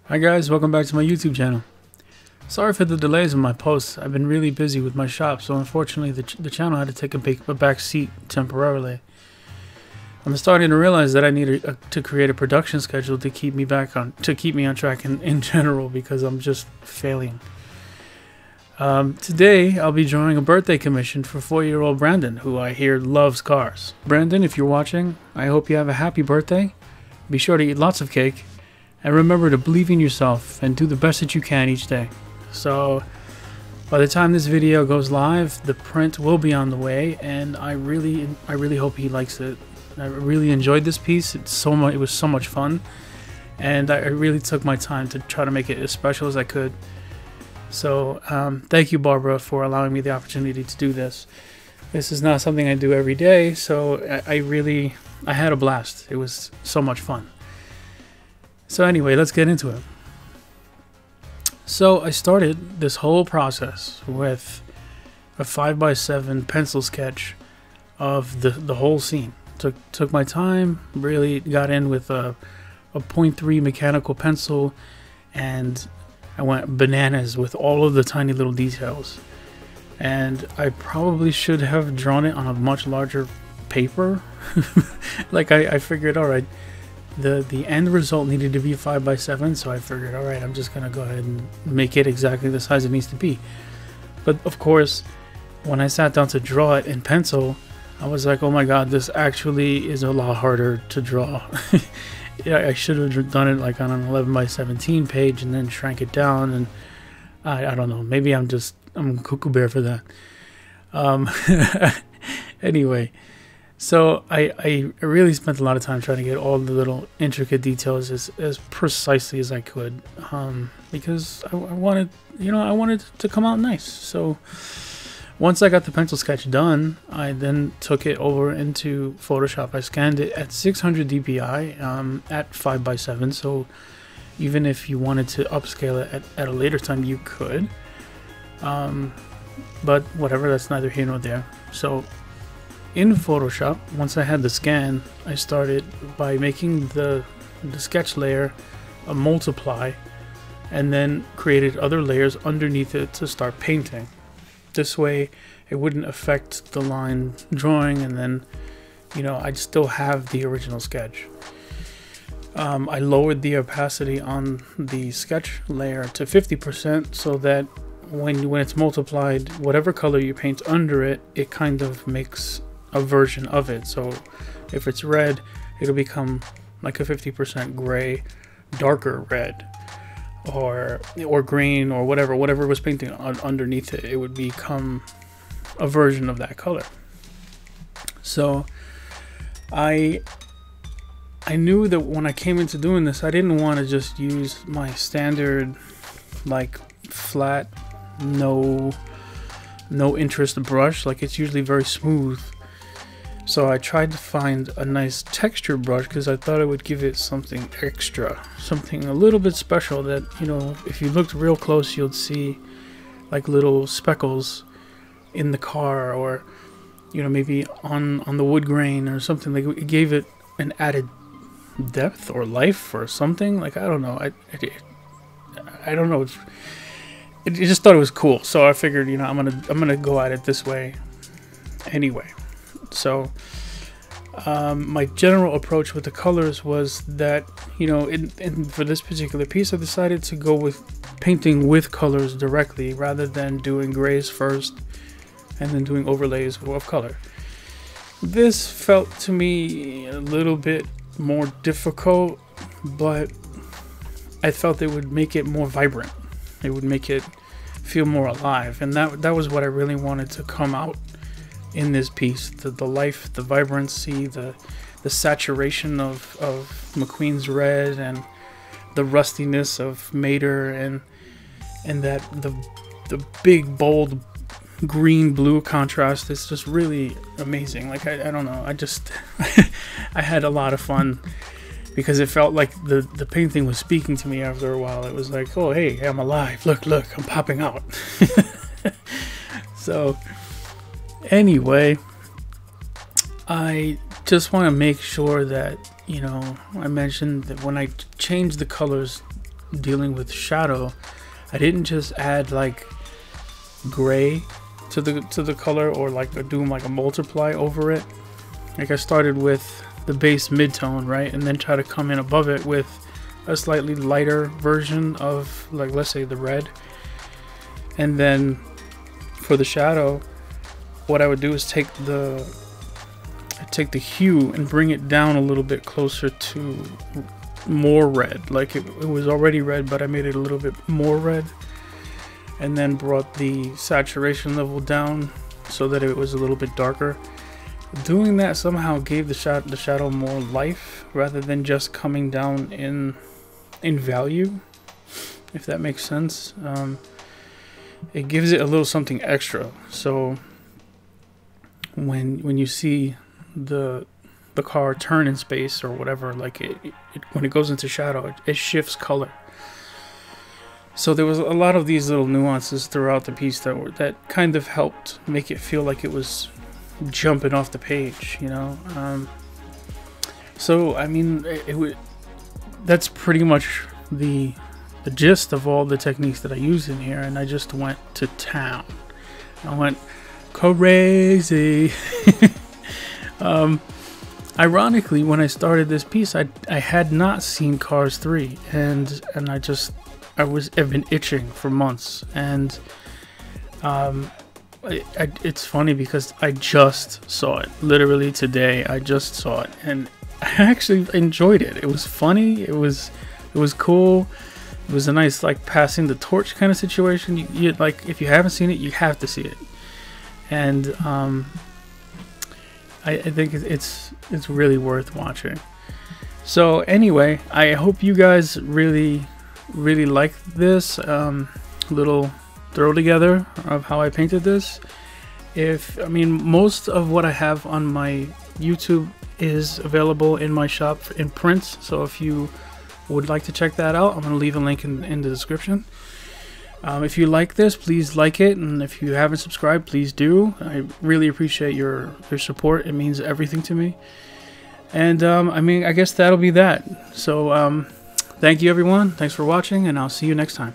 Hi guys, welcome back to my YouTube channel. Sorry for the delays in my posts. I've been really busy with my shop, so unfortunately the channel had to take a back seat temporarily. I'm starting to realize that I need to create a production schedule to keep me on track in general, because I'm just failing. Today I'll be drawing a birthday commission for 4-year-old Brandon, who I hear loves cars. Brandon, if you're watching, I hope you have a happy birthday. Be sure to eat lots of cake. And remember to believe in yourself and do the best that you can each day. So by the time this video goes live, the print will be on the way, and I really hope he likes it. I really enjoyed this piece. It was so much fun, and I really took my time to try to make it as special as I could. So thank you, Barbara, for allowing me the opportunity to do this. This is not something I do every day, so I had a blast. It was so much fun. So anyway, let's get into it. So I started this whole process with a 5x7 pencil sketch of the whole scene. Took my time, really got in with a 0.3 mechanical pencil, and I went bananas with all of the tiny little details. And I probably should have drawn it on a much larger paper. Like I figured, alright, the end result needed to be 5x7, so I figured, alright, I'm just gonna go ahead and make it exactly the size it needs to be. But of course, when I sat down to draw it in pencil, I was like, oh my god, this actually is a lot harder to draw. Yeah, I should have done it like on an 11x17 page and then shrank it down, and I don't know, maybe I'm cuckoo bear for that. Anyway, so I really spent a lot of time trying to get all the little intricate details as precisely as I could, because I wanted it to come out nice. So once I got the pencil sketch done, I then took it over into Photoshop. I scanned it at 600 dpi at 5x7, so even if you wanted to upscale it at a later time, you could. But whatever, that's neither here nor there. So in Photoshop, once I had the scan, I started by making the sketch layer a multiply, and then created other layers underneath it to start painting. This way it wouldn't affect the line drawing, and then I'd still have the original sketch. I lowered the opacity on the sketch layer to 50%, so that when it's multiplied, whatever color you paint under it, it kind of makes a version of it. So if it's red, it'll become like a 50% gray, darker red, or green, or whatever was painting underneath it, it would become a version of that color. So I knew that when I came into doing this, I didn't want to just use my standard like flat no interest brush. Like, it's usually very smooth. So I tried to find a nice texture brush, because I thought it would give it something extra, something a little bit special that, if you looked real close, you'd see like little speckles in the car, or maybe on the wood grain or something. Like, it gave it an added depth or life or something. Like, I don't know. I don't know. I just thought it was cool, so I figured, I'm gonna go at it this way anyway. So my general approach with the colors was that, for this particular piece, I decided to go with painting with colors directly, rather than doing grays first and then doing overlays of color. This felt to me a little bit more difficult, but I felt it would make it more vibrant. It would make it feel more alive, and that was what I really wanted to come out in this piece. The life, the vibrancy, the saturation of McQueen's red, and the rustiness of Mater, and that the big bold green blue contrast is just really amazing. Like, I don't know, I just I had a lot of fun, because it felt like the painting was speaking to me after a while. It was like, oh hey, I'm alive, look, I'm popping out. So anyway, I just want to make sure that, I mentioned that when I changed the colors dealing with shadow, I didn't just add like gray to the color, or like doing like a multiply over it. Like I started with the base mid-tone, right, and then try to come in above it with a slightly lighter version of, like, let's say the red. And then for the shadow, what I would do is take the hue and bring it down a little bit closer to more red. Like it was already red, but I made it a little bit more red, and then brought the saturation level down so that it was a little bit darker. Doing that somehow gave the shadow more life, rather than just coming down in value, if that makes sense. It gives it a little something extra. So when you see the car turn in space or whatever, like when it goes into shadow, it shifts color. So there was a lot of these little nuances throughout the piece that kind of helped make it feel like it was jumping off the page, you know. So I mean, that's pretty much the gist of all the techniques that I use in here, and I just went to town. I went crazy. Ironically, when I started this piece, I had not seen Cars 3, and I've been itching for months, and it's funny because I just saw it literally today. I just saw it, and I actually enjoyed it. It was funny. It was cool. It was a nice, like, passing the torch kind of situation. You like, if you haven't seen it, you have to see it. And I think it's really worth watching. So anyway, I hope you guys really like this little throw together of how I painted this. I mean, most of what I have on my YouTube is available in my shop in prints, so if you would like to check that out, I'm going to leave a link in the description. If you like this, please like it, and if you haven't subscribed, please do. I really appreciate your support. It means everything to me. And I mean, I guess that'll be that. So thank you, everyone. Thanks for watching, and I'll see you next time.